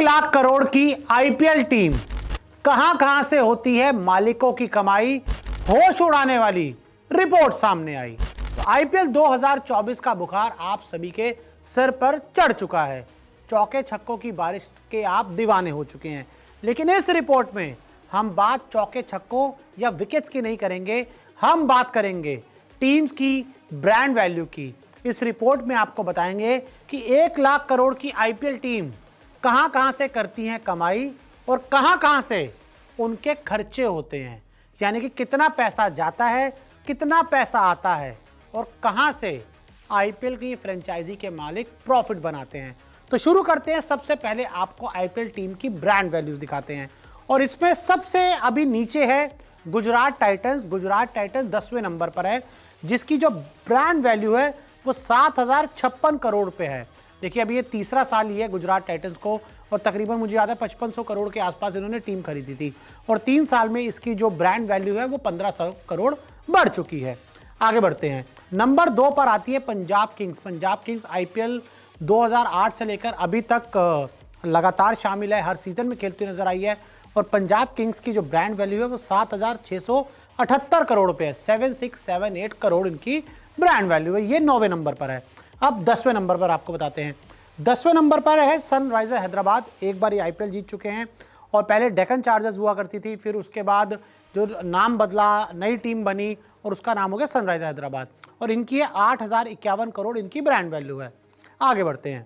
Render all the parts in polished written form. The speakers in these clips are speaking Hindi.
1 लाख करोड़ की आईपीएल टीम, कहां से होती है मालिकों की कमाई, होश उड़ाने वाली रिपोर्ट सामने आई। तो आईपीएल 2024 का बुखार आप सभी के सर पर चढ़ चुका है। चौके छक्कों की बारिश के आप दीवाने हो चुके हैं। लेकिन इस रिपोर्ट में हम बात चौके छक्कों या विकेट्स की नहीं करेंगे, हम बात करेंगे टीम्स की ब्रांड वैल्यू की। इस रिपोर्ट में आपको बताएंगे कि 1 लाख करोड़ की आईपीएल टीम कहां से करती हैं कमाई और कहां से उनके खर्चे होते हैं, यानी कि कितना पैसा जाता है, कितना पैसा आता है और कहां से आईपीएल की फ्रेंचाइजी के मालिक प्रॉफिट बनाते हैं। तो शुरू करते हैं। सबसे पहले आपको आईपीएल टीम की ब्रांड वैल्यूज दिखाते हैं और इसमें सबसे अभी नीचे है गुजरात टाइटंस। गुजरात टाइटंस 10वें नंबर पर है, जिसकी जो ब्रांड वैल्यू है वो 7,056 करोड़ रुपए है। देखिए अभी ये तीसरा साल ही है गुजरात टाइटंस को और तकरीबन मुझे याद है 5500 करोड़ के आसपास इन्होंने टीम खरीदी थी और 3 साल में इसकी जो ब्रांड वैल्यू है वो 1500 करोड़ बढ़ चुकी है। आगे बढ़ते हैं। नंबर 2 पर आती है Punjab Kings. Punjab Kings IPL 2008 से लेकर अभी तक लगातार शामिल है, हर सीजन में खेलती नजर आई है और पंजाब किंग्स की जो ब्रांड वैल्यू है वो 7,678 करोड़ रुपए है। 7678 करोड़ इनकी ब्रांड वैल्यू है। ये 9वें नंबर पर है। अब 10वें नंबर पर आपको बताते हैं। 10वें नंबर पर है सनराइजर हैदराबाद। एक बार ये आईपीएल जीत चुके हैं और पहले डेक्कन चार्जर्स हुआ करती थी, फिर उसके बाद जो नाम बदला, नई टीम बनी और उसका नाम हो गया सनराइजर हैदराबाद और इनकी है 8,051 करोड़ इनकी ब्रांड वैल्यू है। आगे बढ़ते हैं।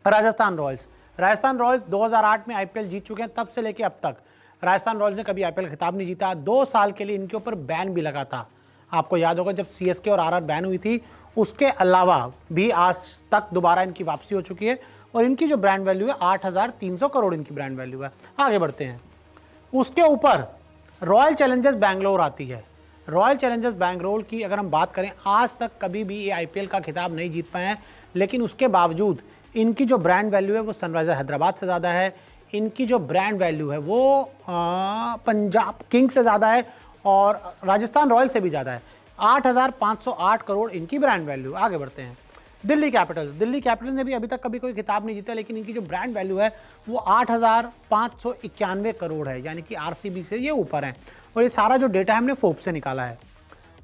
राजस्थान रॉयल्स। राजस्थान रॉयल्स 2008 में आईपीएल जीत चुके हैं। तब से लेके अब तक राजस्थान रॉयल्स ने कभी आईपीएल खिताब नहीं जीता। 2 साल के लिए इनके ऊपर बैन भी लगा था। आपको याद होगा जब सीएसके और आरआर बैन हुई थी, उसके अलावा भी आज तक दोबारा इनकी वापसी हो चुकी है और इनकी जो ब्रांड वैल्यू है 8,300 करोड़ इनकी ब्रांड वैल्यू है। आगे बढ़ते हैं। उसके ऊपर रॉयल चैलेंजर्स बैंगलोर आती है। रॉयल चैलेंजर्स बैंगलोर की अगर हम बात करें, आज तक कभी भी ये आईपीएल का खिताब नहीं जीत पाए हैं, लेकिन उसके बावजूद इनकी जो ब्रांड वैल्यू है वो सनराइजर हैदराबाद से ज़्यादा है। इनकी जो ब्रांड वैल्यू है वो पंजाब किंग्स से ज़्यादा है और राजस्थान रॉयल से भी ज़्यादा है। 8,508 करोड़ इनकी ब्रांड वैल्यू। आगे बढ़ते हैं। दिल्ली कैपिटल्स। दिल्ली कैपिटल्स ने भी अभी तक कभी कोई खिताब नहीं जीता, लेकिन इनकी जो ब्रांड वैल्यू है वो 8,591 करोड़ है, यानी कि आरसीबी से ये ऊपर है और ये सारा जो डेटा है हमने फोर्ब्स से निकाला है।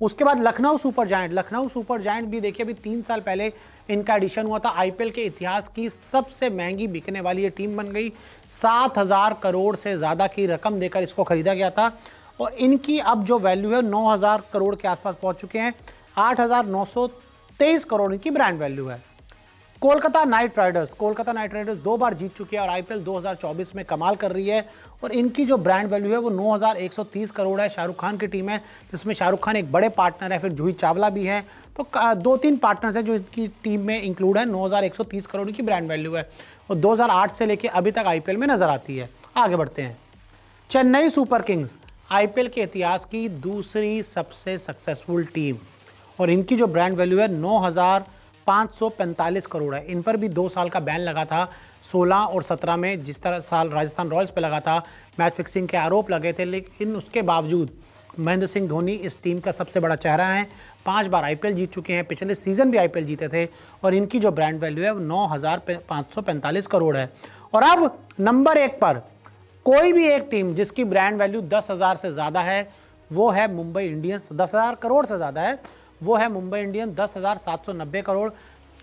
उसके बाद Lucknow super giant. Lucknow super giant भी देखिए अभी 3 साल पहले इनका एडिशन हुआ था। आईपीएल के इतिहास की सबसे महंगी बिकने वाली ये टीम बन गई। 7,000 करोड़ से ज़्यादा की रकम देकर इसको खरीदा गया था और इनकी अब जो वैल्यू है 9,000 करोड़ के आसपास पहुंच चुके हैं। 8,923 करोड़ इनकी ब्रांड वैल्यू है। Kolkata night Riders. Kolkata night Riders 2 बार जीत चुकी है और आईपीएल 2024 में कमाल कर रही है और इनकी जो ब्रांड वैल्यू है वो 9,130 करोड़ है। शाहरुख खान की टीम है, जिसमें शाहरुख खान एक बड़े पार्टनर है, फिर जूही चावला भी है, तो 2-3 पार्टनर्स हैं जो इनकी टीम में इंक्लूड है। 9,130 करोड़ की ब्रांड वैल्यू है और 2008 से लेकर अभी तक आईपीएल में नजर आती है। आगे बढ़ते हैं। चेन्नई सुपर किंग्स आईपीएल के इतिहास की दूसरी सबसे सक्सेसफुल टीम और इनकी जो ब्रांड वैल्यू है 9,545 करोड़ है। इन पर भी 2 साल का बैन लगा था 16 और 17 में, जिस तरह साल राजस्थान रॉयल्स पे लगा था, मैच फिक्सिंग के आरोप लगे थे, लेकिन उसके बावजूद महेंद्र सिंह धोनी इस टीम का सबसे बड़ा चेहरा है। 5 बार आईपीएल जीत चुके हैं, पिछले सीजन भी आईपीएल जीते थे और इनकी जो ब्रांड वैल्यू है वो 9,545 करोड़ है। और अब नंबर 1 पर कोई भी एक टीम जिसकी ब्रांड वैल्यू 10,000 से ज़्यादा है वो है मुंबई इंडियंस। 10,000 करोड़ से ज़्यादा है वो है मुंबई इंडियंस। 10,790 करोड़।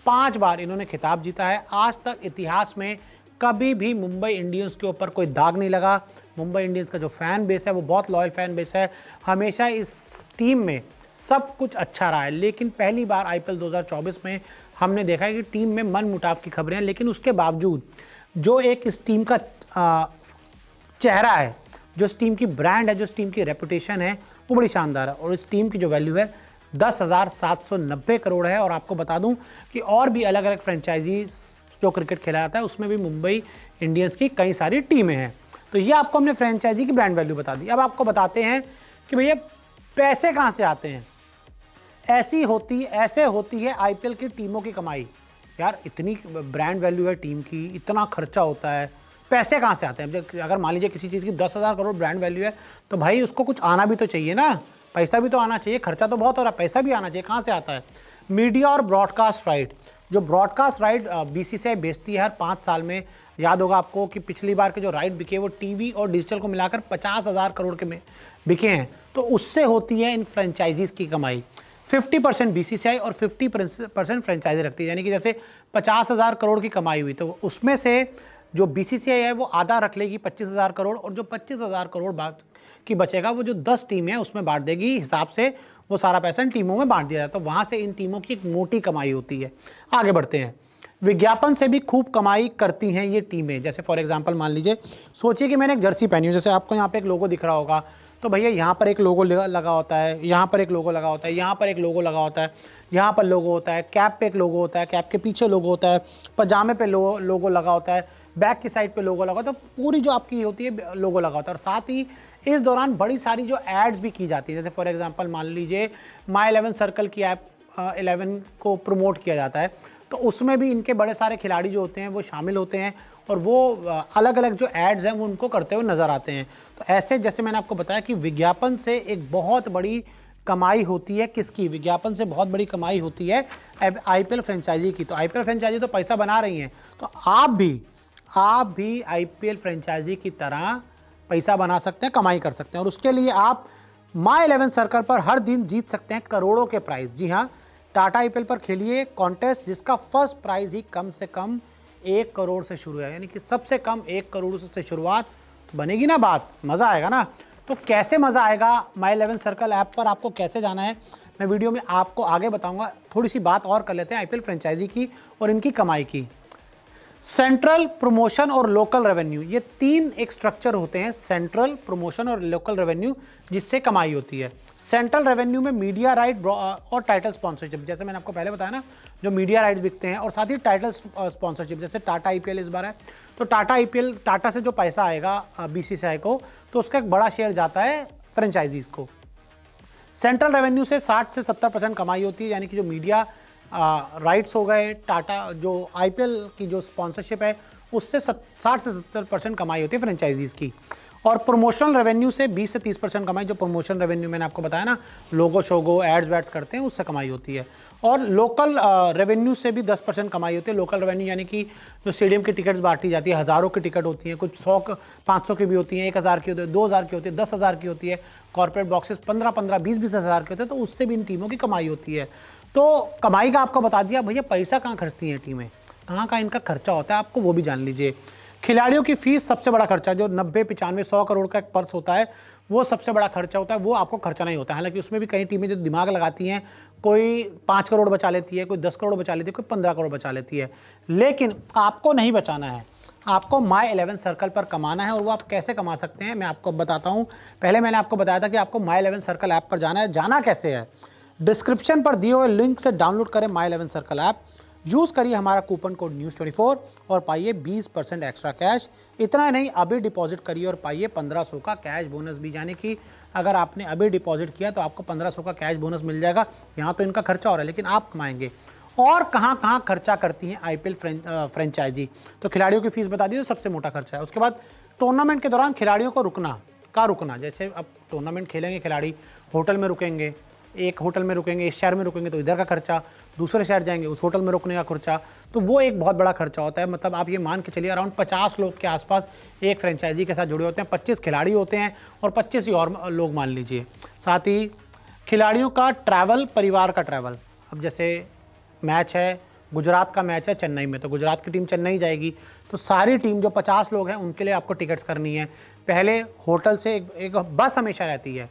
5 बार इन्होंने खिताब जीता है। आज तक इतिहास में कभी भी मुंबई इंडियंस के ऊपर कोई दाग नहीं लगा। मुंबई इंडियंस का जो फैन बेस है वो बहुत लॉयल फैन बेस है। हमेशा इस टीम में सब कुछ अच्छा रहा है, लेकिन पहली बार आईपीएल 2024 में हमने देखा है कि टीम में मन मुटाव की खबरें हैं, लेकिन उसके बावजूद जो एक इस टीम का चेहरा है, जो इस टीम की ब्रांड है, जो इस टीम की रेपुटेशन है, वो बड़ी शानदार है और इस टीम की जो वैल्यू है 10,790 करोड़ है। और आपको बता दूं कि और भी अलग अलग फ्रेंचाइजीज जो क्रिकेट खेला जाता है उसमें भी मुंबई इंडियंस की कई सारी टीमें हैं। तो ये आपको हमने फ्रेंचाइजी की ब्रांड वैल्यू बता दी। अब आपको बताते हैं कि भैया पैसे कहाँ से आते हैं। ऐसे होती है आईपीएल की टीमों की कमाई। यार इतनी ब्रांड वैल्यू है टीम की, इतना खर्चा होता है, पैसे कहाँ से आते हैं। अगर मान लीजिए किसी चीज़ की 10,000 करोड़ ब्रांड वैल्यू है तो भाई उसको कुछ आना भी तो चाहिए ना, पैसा भी तो आना चाहिए। खर्चा तो बहुत हो रहा है, पैसा भी आना चाहिए। कहाँ से आता है? मीडिया और ब्रॉडकास्ट राइट। जो ब्रॉडकास्ट राइट बीसीसीआई बेचती है हर 5 साल में याद होगा आपको कि पिछली बार के जो राइट बिके वो टीवी और डिजिटल को मिलाकर 50,000 करोड़ के में बिके हैं। तो उससे होती है इन फ्रेंचाइजीज की कमाई। 50% बीसीसीआई और 50% फ्रेंचाइजी रखती है, यानी कि जैसे 50,000 करोड़ की कमाई हुई तो उसमें से जो बीसीसीआई है वो आधा रख लेगी 25,000 करोड़, और जो 25,000 करोड़ बाद की बचेगा वो जो 10 टीमें हैं उसमें बांट देगी। हिसाब से वो सारा पैसा इन टीमों में बांट दिया जाता है, तो वहाँ से इन टीमों की एक मोटी कमाई होती है। आगे बढ़ते हैं। विज्ञापन से भी खूब कमाई करती हैं ये टीमें। जैसे फॉर एग्जांपल मान लीजिए, सोचिए कि मैंने एक जर्सी पहनी हूँ, जैसे आपको यहाँ पे एक लोगो दिख रहा होगा, तो भैया यहाँ पर एक लोगो लगा होता है, यहाँ पर एक लोगो लगा होता है, यहाँ पर एक लोगो लगा होता है, यहाँ पर लोगो होता है, कैप पे एक लोगो होता है, कैप के पीछे लोगो होता है, पजामे पे लोगो लगा होता है, बैक की साइड पे लोगो लगा होता है, तो पूरी जो आपकी होती है लोगो लगा होता है। और साथ ही इस दौरान बड़ी सारी जो एड्स भी की जाती है, जैसे फॉर एग्जांपल मान लीजिए माई 11 सर्कल की ऐप 11 को प्रमोट किया जाता है, तो उसमें भी इनके बड़े सारे खिलाड़ी जो होते हैं वो शामिल होते हैं, और वो अलग अलग जो एड्स हैं वो उनको करते हुए नज़र आते हैं। तो ऐसे जैसे मैंने आपको बताया कि विज्ञापन से एक बहुत बड़ी कमाई होती है। किसकी? विज्ञापन से बहुत बड़ी कमाई होती है आईपीएल फ्रेंचाइजी की। तो आईपीएल फ्रेंचाइजी तो पैसा बना रही हैं, तो आप भी आईपीएल फ्रेंचाइजी की तरह पैसा बना सकते हैं, कमाई कर सकते हैं। और उसके लिए आप माई 11 सर्कल पर हर दिन जीत सकते हैं करोड़ों के प्राइस। जी हाँ, टाटा आईपीएल पर खेलिए कॉन्टेस्ट जिसका फर्स्ट प्राइज ही कम से कम 1 करोड़ से शुरू है, यानी कि सबसे कम 1 करोड़ से शुरुआत। बनेगी ना बात, मज़ा आएगा ना। तो कैसे मज़ा आएगा माई 11 सर्कल ऐप पर आपको कैसे जाना है, मैं वीडियो में आपको आगे बताऊंगा। थोड़ी सी बात और कर लेते हैं आईपीएल फ्रेंचाइजी की और इनकी कमाई की। सेंट्रल, प्रमोशन और लोकल रेवेन्यू, ये 3 एक स्ट्रक्चर होते हैं, सेंट्रल, प्रमोशन और लोकल रेवेन्यू, जिससे कमाई होती है। सेंट्रल रेवेन्यू में मीडिया राइट और टाइटल स्पॉन्सरशिप, जैसे मैंने आपको पहले बताया ना, जो मीडिया राइट्स बिकते हैं, और साथ ही टाइटल स्पॉन्सरशिप, जैसे टाटा आईपीएल इस बार है, तो टाटा से जो पैसा आएगा बीसीसीआई को, तो उसका एक बड़ा शेयर जाता है फ्रेंचाइजीज को। सेंट्रल रेवेन्यू से 60 से 70% कमाई होती है, यानी कि जो मीडिया राइट्स हो गए, टाटा जो आईपीएल की जो स्पॉन्सरशिप है उससे 60 से 70% कमाई होती है फ्रेंचाइजीज की। और प्रमोशनल रेवेन्यू से 20 से 30% कमाई, जो प्रमोशन रेवेन्यू मैंने आपको बताया ना, लोगो शोगो एड्स वैड्स करते हैं, उससे कमाई होती है। और लोकल रेवेन्यू से भी 10% कमाई होती है। लोकल रेवेन्यू यानी कि जो स्टेडियम की टिकट्स बांटी जाती है, हज़ारों की टिकट होती हैं, कुछ 100 500 की भी होती हैं, 1000 की होती है, 2000 की होती है, 10,000 की होती है, कॉर्पोरेट बॉक्सेस 15-15 20-20 हज़ार के होते हैं, तो उससे भी इन टीमों की कमाई होती है। तो कमाई का आपको बता दिया। भैया पैसा कहाँ खर्चती हैं टीमें, कहाँ इनका खर्चा होता है, आपको वो भी जान लीजिए। खिलाड़ियों की फीस सबसे बड़ा खर्चा, जो 90, 95, 100 करोड़ का एक पर्स होता है, वो सबसे बड़ा खर्चा होता है, वो आपको खर्चा नहीं होता है। हालांकि उसमें भी कई टीमें जो दिमाग लगाती हैं, कोई 5 करोड़ बचा लेती है, कोई 10 करोड़ बचा लेती है, कोई 15 करोड़ बचा लेती है, लेकिन आपको नहीं बचाना है, आपको माई 11 सर्कल पर कमाना है। और वो आप कैसे कमा सकते हैं मैं आपको बताता हूँ। पहले मैंने आपको बताया था कि आपको माई 11 सर्कल ऐप पर जाना है। जाना कैसे है? डिस्क्रिप्शन पर दिए हुए लिंक से डाउनलोड करें माई 11 सर्कल ऐप, यूज़ करिए हमारा कूपन कोड News24 और पाइए 20% एक्स्ट्रा कैश। इतना नहीं, अभी डिपॉजिट करिए और पाइए 1500 का कैश बोनस भी, यानी कि अगर आपने अभी डिपॉजिट किया तो आपको 1500 का कैश बोनस मिल जाएगा। यहाँ तो इनका खर्चा हो रहा है, लेकिन आप कमाएंगे। और कहाँ खर्चा करती हैं आईपीएल फ्रेंचाइजी? तो खिलाड़ियों की फीस बता दी, तो सबसे मोटा खर्चा है। उसके बाद टूर्नामेंट के दौरान खिलाड़ियों को रुकना, जैसे अब टूर्नामेंट खेलेंगे खिलाड़ी, होटल में रुकेंगे, एक होटल में रुकेंगे, इस शहर में रुकेंगे तो इधर का खर्चा, दूसरे शहर जाएंगे उस होटल में रुकने का खर्चा, तो वो एक बहुत बड़ा खर्चा होता है। मतलब आप ये मान के चलिए अराउंड 50 लोग के आसपास एक फ्रेंचाइजी के साथ जुड़े होते हैं, 25 खिलाड़ी होते हैं और 25 ही और लोग मान लीजिए। साथ ही खिलाड़ियों का ट्रैवल, परिवार का ट्रैवल, अब जैसे मैच है, गुजरात का मैच है चेन्नई में, तो गुजरात की टीम चेन्नई जाएगी, तो सारी टीम जो 50 लोग हैं उनके लिए आपको टिकट्स करनी है। पहले होटल से एक बस हमेशा रहती है,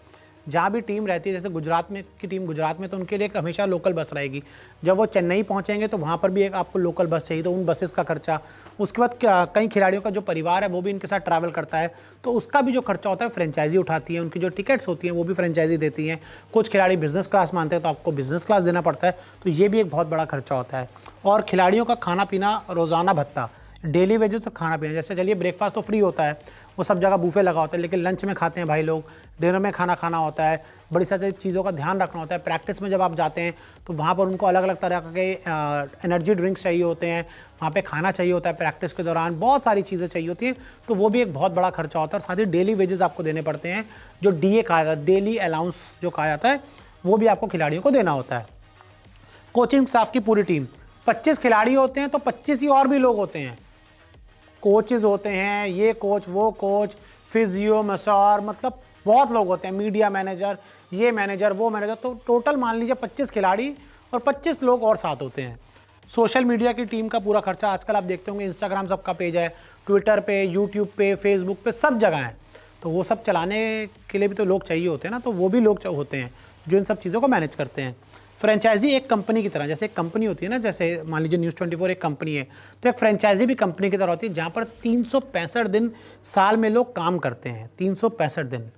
जहाँ भी टीम रहती है, जैसे गुजरात में की टीम गुजरात में, तो उनके लिए एक हमेशा लोकल बस रहेगी। जब वो चेन्नई पहुँचेंगे तो वहाँ पर भी एक आपको लोकल बस चाहिए, तो उन बसेस का खर्चा। उसके बाद कई खिलाड़ियों का जो परिवार है वो भी इनके साथ ट्रैवल करता है, तो उसका भी जो खर्चा होता है फ्रेंचाइजी उठाती है। उनकी जो टिकट्स होती हैं वो भी फ्रेंचाइजी देती हैं। कुछ खिलाड़ी बिजनेस क्लास मानते हैं तो आपको बिजनेस क्लास देना पड़ता है, तो ये भी एक बहुत बड़ा खर्चा होता है। और खिलाड़ियों का खाना पीना, रोज़ाना भत्ता, डेली वेजेस तो खाना पीना, जैसे चलिए ब्रेकफास्ट तो फ्री होता है, वो सब जगह बूफे लगा होता है, लेकिन लंच में खाते हैं भाई लोग, डिनर में खाना खाना होता है, बड़ी सारी चीज़ों का ध्यान रखना होता है। प्रैक्टिस में जब आप जाते हैं तो वहाँ पर उनको अलग अलग तरह के एनर्जी ड्रिंक्स चाहिए होते हैं, वहाँ पे खाना चाहिए होता है, प्रैक्टिस के दौरान बहुत सारी चीज़ें चाहिए होती हैं, तो वो भी एक बहुत बड़ा खर्चा होता है। साथ ही डेली वेजेस आपको देने पड़ते हैं, जो DA कहा जाता है, डेली अलाउंस जो कहा जाता है, वो भी आपको खिलाड़ियों को देना होता है। कोचिंग स्टाफ की पूरी टीम, 25 खिलाड़ी होते हैं तो 25 ही और भी लोग होते हैं, कोचेज होते हैं, ये कोच वो कोच, फिजियो, मसौर, मतलब बहुत लोग होते हैं, मीडिया मैनेजर, ये मैनेजर वो मैनेजर। तो टोटल मान लीजिए 25 खिलाड़ी और 25 लोग और साथ होते हैं। सोशल मीडिया की टीम का पूरा खर्चा, आजकल आप देखते होंगे इंस्टाग्राम सबका पेज है, ट्विटर पे, यूट्यूब पे, फेसबुक पे, सब जगह है। तो वो सब चलाने के लिए भी तो लोग चाहिए होते हैं ना, तो वो भी लोग होते हैं जो इन सब चीज़ों को मैनेज करते हैं। फ्रेंचाइजी एक कंपनी की तरह, जैसे एक कंपनी होती है ना, जैसे मान लीजिए न्यूज़ 24 एक कंपनी है, तो एक फ्रेंचाइजी भी कंपनी की तरह होती है, जहाँ पर 365 दिन साल में लोग काम करते हैं, 365 दिन।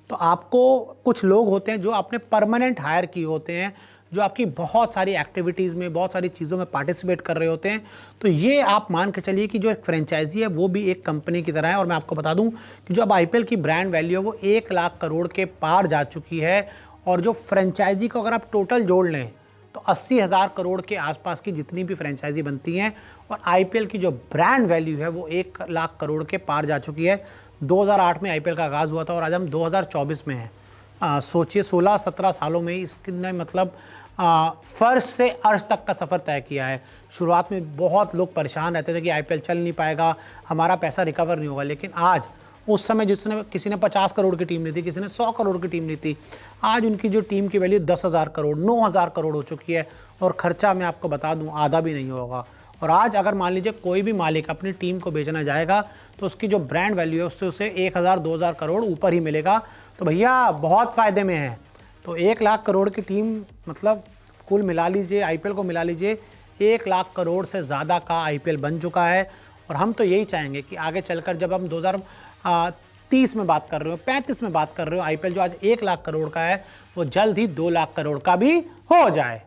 तो आपको कुछ लोग होते हैं जो आपने परमानेंट हायर किए होते हैं, जो आपकी बहुत सारी एक्टिविटीज़ में, बहुत सारी चीज़ों में पार्टिसिपेट कर रहे होते हैं। तो ये आप मान के चलिए कि जो एक फ्रेंचाइजी है वो भी एक कंपनी की तरह है। और मैं आपको बता दूं कि जो अब आईपीएल की ब्रांड वैल्यू है वो 1 लाख करोड़ के पार जा चुकी है। और जो फ्रेंचाइजी को अगर आप टोटल जोड़ लें तो 80,000 करोड़ के आसपास की जितनी भी फ्रेंचाइजी बनती हैं, और आईपीएल की जो ब्रांड वैल्यू है वो 1 लाख करोड़ के पार जा चुकी है। 2008 में आईपीएल का आगाज़ हुआ था और आज हम 2024 में हैं। सोचिए 16-17 सालों में इसने मतलब फर्श से अर्श तक का सफ़र तय किया है। शुरुआत में बहुत लोग परेशान रहते थे कि आईपीएल चल नहीं पाएगा, हमारा पैसा रिकवर नहीं होगा, लेकिन आज उस समय जिसने किसी ने 50 करोड़ की टीम ली थी, किसी ने 100 करोड़ की टीम ली थी, आज उनकी जो टीम की वैल्यू 10,000 करोड़ 9,000 करोड़ हो चुकी है। और ख़र्चा मैं आपको बता दूं आधा भी नहीं होगा। और आज अगर मान लीजिए कोई भी मालिक अपनी टीम को बेचना जाएगा तो उसकी जो ब्रांड वैल्यू है उससे उसे 1,000-2,000 करोड़ ऊपर ही मिलेगा। तो भैया बहुत फ़ायदे में है। तो 1 लाख करोड़ की टीम मतलब कुल मिला लीजिए, आईपीएल को मिला लीजिए, 1 लाख करोड़ से ज़्यादा का आईपीएल बन चुका है। और हम तो यही चाहेंगे कि आगे चलकर जब हम 2030 में बात कर रहे हो, 35 में बात कर रहे हो, आईपीएल जो आज 1 लाख करोड़ का है वो जल्द ही 2 लाख करोड़ का भी हो जाए।